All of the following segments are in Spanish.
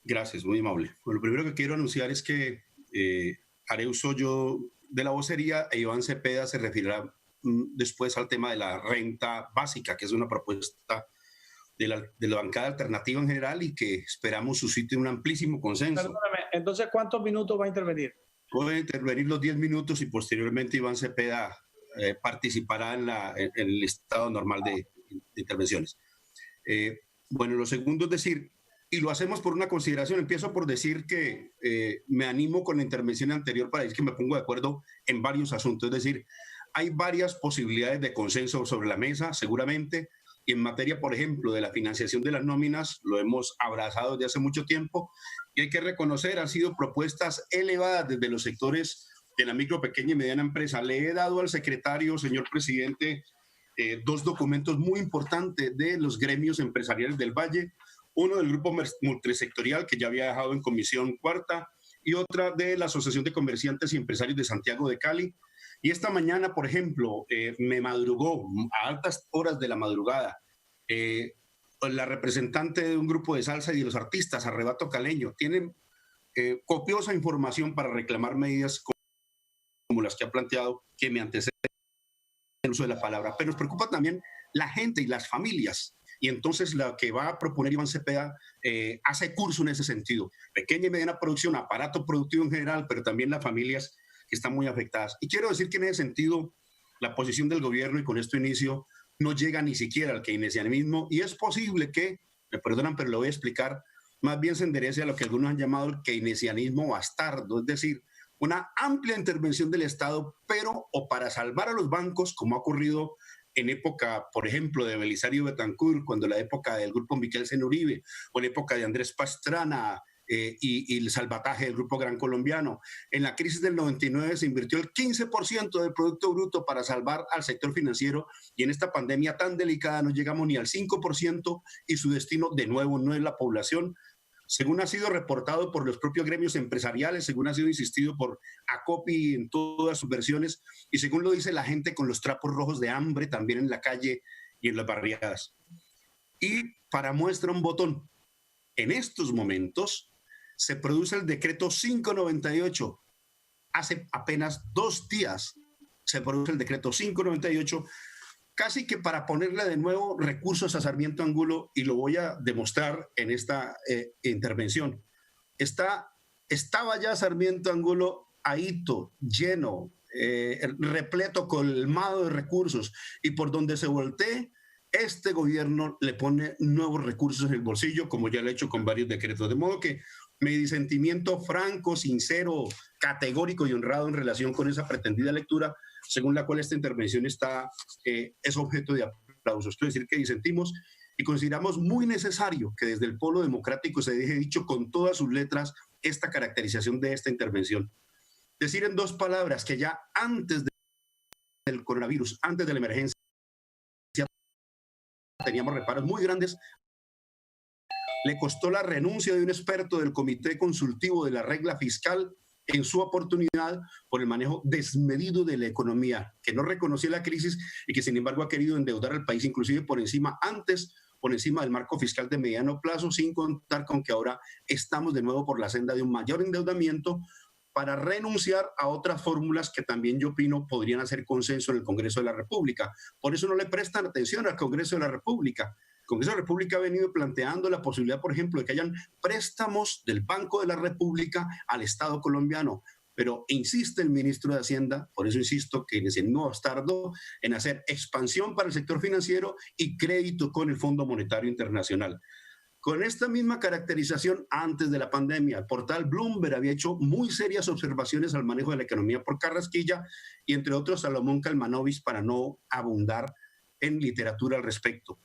Gracias, muy amable. Bueno, lo primero que quiero anunciar es que haré uso yo de la vocería e Iván Cepeda se referirá después al tema de la renta básica, que es una propuesta de la bancada alternativa en general y que esperamos suscite un amplísimo consenso. Perdóname, entonces, ¿cuántos minutos va a intervenir? Voy a intervenir los 10 minutos y posteriormente Iván Cepeda participará en el estado normal de intervenciones. Bueno, lo segundo es decir, y lo hacemos por una consideración, empiezo por decir que me animo con la intervención anterior para decir que me pongo de acuerdo en varios asuntos, es decir, hay varias posibilidades de consenso sobre la mesa, seguramente, y en materia, por ejemplo, de la financiación de las nóminas, lo hemos abrazado desde hace mucho tiempo, y hay que reconocer, han sido propuestas elevadas desde los sectores de la micro, pequeña y mediana empresa. Le he dado al secretario, señor presidente, dos documentos muy importantes de los gremios empresariales del Valle, uno del grupo multisectorial que ya había dejado en comisión cuarta y otra de la Asociación de Comerciantes y Empresarios de Santiago de Cali. Y esta mañana, por ejemplo, me madrugó a altas horas de la madrugada la representante de un grupo de salsa y de los artistas, Arrebato Caleño, tienen copiosa información para reclamar medidas como las que ha planteado, que me anteceden el uso de la palabra. Pero nos preocupa también la gente y las familias. Y entonces la que va a proponer Iván Cepeda hace curso en ese sentido. Pequeña y mediana producción, aparato productivo en general, pero también las familias que están muy afectadas. Y quiero decir que en ese sentido, la posición del gobierno, y con esto inicio, no llega ni siquiera al keynesianismo, y es posible que, me perdonan, pero lo voy a explicar, más bien se enderece a lo que algunos han llamado el keynesianismo bastardo, es decir, una amplia intervención del Estado, pero o para salvar a los bancos, como ha ocurrido en época, por ejemplo, de Belisario Betancur, cuando la época del grupo Miquelsen Uribe, o en época de Andrés Pastrana, y el salvataje del Grupo Gran Colombiano. En la crisis del 99 se invirtió el 15% del Producto Bruto para salvar al sector financiero, y en esta pandemia tan delicada no llegamos ni al 5%, y su destino de nuevo no es la población, según ha sido reportado por los propios gremios empresariales, según ha sido insistido por ACOPI en todas sus versiones, y según lo dice la gente con los trapos rojos de hambre también en la calle y en las barriadas. Y para muestra un botón, en estos momentos se produce el decreto 598. Hace apenas 2 días se produce el decreto 598, casi que para ponerle de nuevo recursos a Sarmiento Angulo, y lo voy a demostrar en esta intervención. Estaba ya Sarmiento Angulo ahito, lleno, repleto, colmado de recursos, y por donde se voltee, este gobierno le pone nuevos recursos en el bolsillo, como ya lo ha hecho con varios decretos. De modo que mi disentimiento franco, sincero, categórico y honrado en relación con esa pretendida lectura, según la cual esta intervención es objeto de aplausos. Quiero decir que disentimos y consideramos muy necesario que desde el Polo Democrático se deje dicho con todas sus letras esta caracterización de esta intervención. Decir en 2 palabras que ya antes del coronavirus, antes de la emergencia, teníamos reparos muy grandes. Le costó la renuncia de un experto del Comité Consultivo de la Regla Fiscal en su oportunidad por el manejo desmedido de la economía, que no reconocía la crisis y que sin embargo ha querido endeudar al país inclusive por encima del marco fiscal de mediano plazo, sin contar con que ahora estamos de nuevo por la senda de un mayor endeudamiento para renunciar a otras fórmulas que también yo opino podrían hacer consenso en el Congreso de la República. Por eso no le prestan atención al Congreso de la República. El Congreso de la República ha venido planteando la posibilidad, por ejemplo, de que hayan préstamos del Banco de la República al Estado colombiano. Pero insiste el ministro de Hacienda, por eso insisto que es el nuevo bastardo, en hacer expansión para el sector financiero y crédito con el Fondo Monetario Internacional. Con esta misma caracterización, antes de la pandemia, el portal Bloomberg había hecho muy serias observaciones al manejo de la economía por Carrasquilla y, entre otros, Salomón Kalmanovic, para no abundar en literatura al respecto.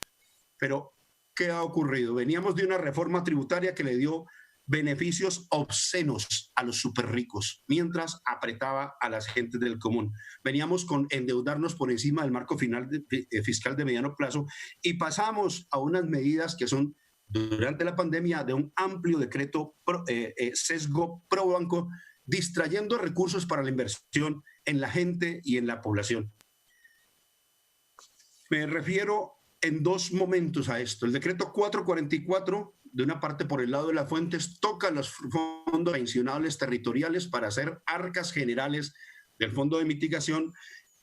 Pero, ¿qué ha ocurrido? Veníamos de una reforma tributaria que le dio beneficios obscenos a los superricos, mientras apretaba a las gentes del común. Veníamos con endeudarnos por encima del marco fiscal de mediano plazo, y pasamos a unas medidas que son, durante la pandemia, de un amplio decreto sesgo pro banco, distrayendo recursos para la inversión en la gente y en la población. Me refiero en 2 momentos a esto. El decreto 444 de una parte por el lado de las fuentes, toca los fondos pensionales territoriales para hacer arcas generales del fondo de mitigación,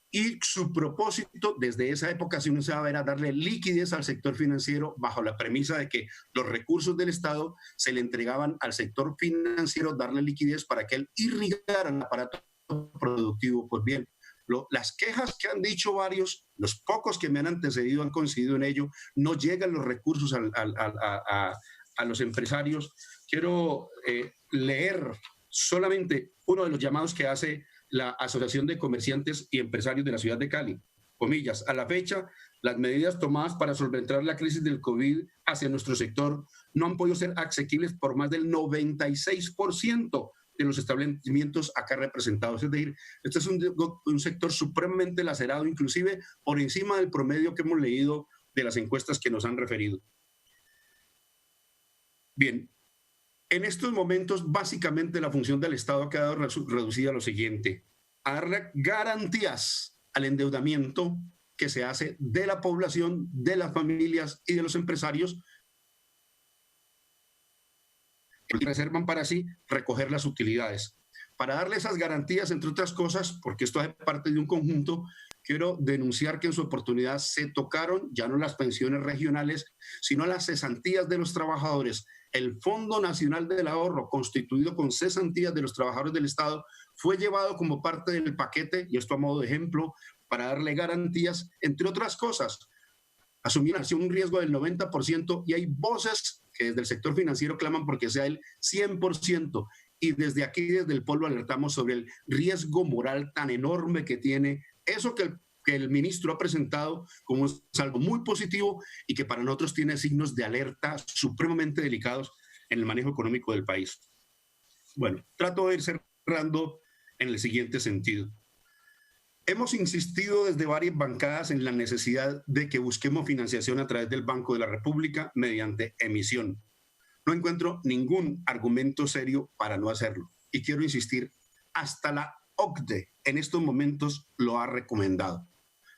y su propósito desde esa época, si uno se va a ver, a darle liquidez al sector financiero bajo la premisa de que los recursos del Estado se le entregaban al sector financiero, darle liquidez para que él irrigara el aparato productivo. Pues bien, las quejas que han dicho varios, los pocos que me han antecedido han coincidido en ello, no llegan los recursos a los empresarios. Quiero leer solamente uno de los llamados que hace la Asociación de Comerciantes y Empresarios de la ciudad de Cali. Comillas, a la fecha, las medidas tomadas para solventar la crisis del COVID hacia nuestro sector no han podido ser asequibles por más del 96% de los establecimientos acá representados. Es decir, este es un sector supremamente lacerado, inclusive por encima del promedio que hemos leído de las encuestas que nos han referido. Bien, en estos momentos, básicamente, la función del Estado ha quedado reducida a lo siguiente: a darle garantías al endeudamiento que se hace de la población, de las familias y de los empresarios, que reservan para sí recoger las utilidades. Para darle esas garantías, entre otras cosas, porque esto es parte de un conjunto, quiero denunciar que en su oportunidad se tocaron ya no las pensiones regionales, sino las cesantías de los trabajadores. El Fondo Nacional del Ahorro, constituido con cesantías de los trabajadores del Estado, fue llevado como parte del paquete, y esto a modo de ejemplo, para darle garantías, entre otras cosas. Asumieron un riesgo del 90% y hay voces que desde el sector financiero claman porque sea el 100%. Y desde aquí, desde el Polo, alertamos sobre el riesgo moral tan enorme que tiene eso que el ministro ha presentado como algo muy positivo y que para nosotros tiene signos de alerta supremamente delicados en el manejo económico del país. Bueno, trato de ir cerrando en el siguiente sentido. Hemos insistido desde varias bancadas en la necesidad de que busquemos financiación a través del Banco de la República mediante emisión. No encuentro ningún argumento serio para no hacerlo. Y quiero insistir, hasta la OCDE en estos momentos lo ha recomendado.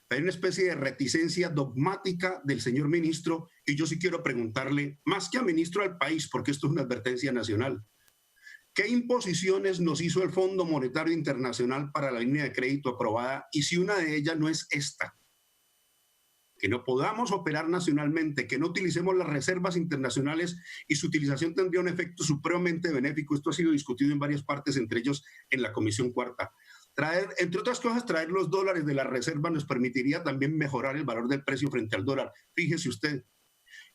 Hay una especie de reticencia dogmática del señor ministro, y yo sí quiero preguntarle, más que al ministro, al país, porque esto es una advertencia nacional. ¿Qué imposiciones nos hizo el Fondo Monetario Internacional para la línea de crédito aprobada? Y si una de ellas no es esta, que no podamos operar nacionalmente, que no utilicemos las reservas internacionales y su utilización tendría un efecto supremamente benéfico. Esto ha sido discutido en varias partes, entre ellos en la Comisión Cuarta. Traer, entre otras cosas, traer los dólares de la reserva nos permitiría también mejorar el valor del precio frente al dólar. Fíjese usted.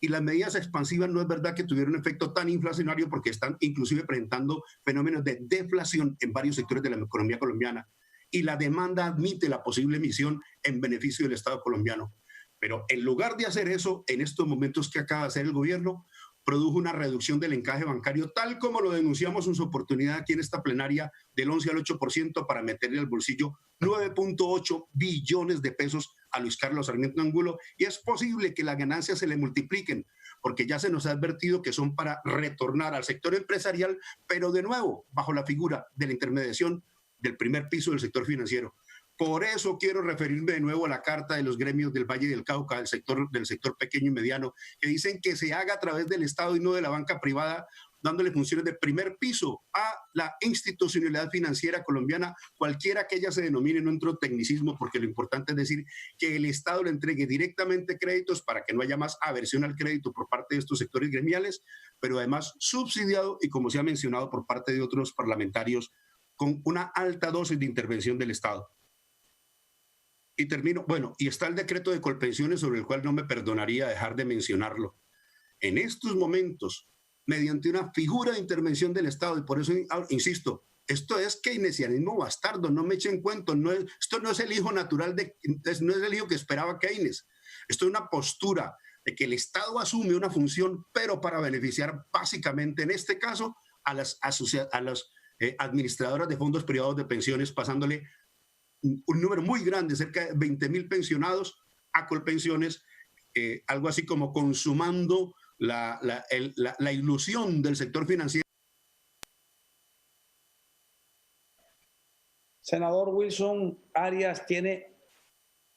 Y las medidas expansivas no es verdad que tuvieron un efecto tan inflacionario, porque están inclusive presentando fenómenos de deflación en varios sectores de la economía colombiana. Y la demanda admite la posible emisión en beneficio del Estado colombiano. Pero en lugar de hacer eso, en estos momentos que acaba de hacer el gobierno, produjo una reducción del encaje bancario, tal como lo denunciamos en su oportunidad aquí en esta plenaria, del 11 al 8% para meterle al bolsillo 9.8 billones de pesos a Luis Carlos Sarmiento Angulo, y es posible que las ganancias se le multipliquen, porque ya se nos ha advertido que son para retornar al sector empresarial, pero de nuevo, bajo la figura de la intermediación del primer piso del sector financiero. Por eso quiero referirme de nuevo a la carta de los gremios del Valle del Cauca, del sector pequeño y mediano, que dicen que se haga a través del Estado y no de la banca privada, dándole funciones de primer piso a la institucionalidad financiera colombiana, cualquiera que ella se denomine. No entro en tecnicismo, porque lo importante es decir que el Estado le entregue directamente créditos para que no haya más aversión al crédito por parte de estos sectores gremiales, pero además subsidiado y, como se ha mencionado por parte de otros parlamentarios, con una alta dosis de intervención del Estado. Y termino, bueno, y está el decreto de Colpensiones, sobre el cual no me perdonaría dejar de mencionarlo. En estos momentos, mediante una figura de intervención del Estado, y por eso insisto, esto es keynesianismo bastardo, no me echen cuento, esto no es el hijo natural, no es el hijo que esperaba Keynes. Esto es una postura de que el Estado asume una función, pero para beneficiar básicamente, en este caso, a las administradoras de fondos privados de pensiones, pasándole un número muy grande, cerca de 20.000 pensionados a Colpensiones, algo así como consumando la ilusión del sector financiero. Senador Wilson Arias, tiene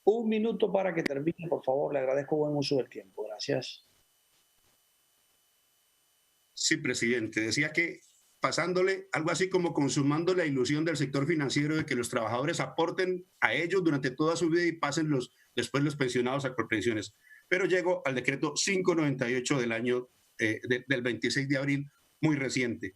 1 minuto para que termine, por favor. Le agradezco buen uso del tiempo. Gracias. Sí, presidente. Decía que pasándole algo así como consumando la ilusión del sector financiero de que los trabajadores aporten a ellos durante toda su vida y pasen después los pensionados a Colpensiones. Pero llego al decreto 598 del año del 26 de abril, muy reciente.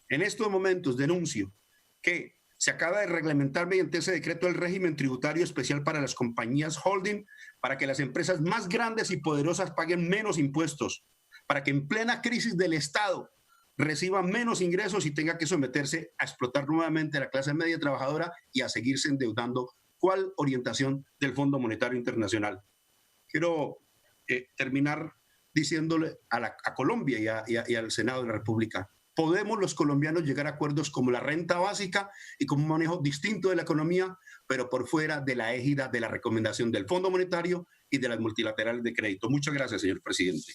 En estos momentos denuncio que se acaba de reglamentar mediante ese decreto el régimen tributario especial para las compañías holding, para que las empresas más grandes y poderosas paguen menos impuestos, para que en plena crisis del Estado reciba menos ingresos y tenga que someterse a explotar nuevamente a la clase media trabajadora y a seguirse endeudando. ¿Cuál orientación del Fondo Monetario Internacional? Quiero terminar diciéndole a Colombia y al Senado de la República: podemos los colombianos llegar a acuerdos como la renta básica y como un manejo distinto de la economía, pero por fuera de la égida de la recomendación del Fondo Monetario y de las multilaterales de crédito. Muchas gracias, señor presidente.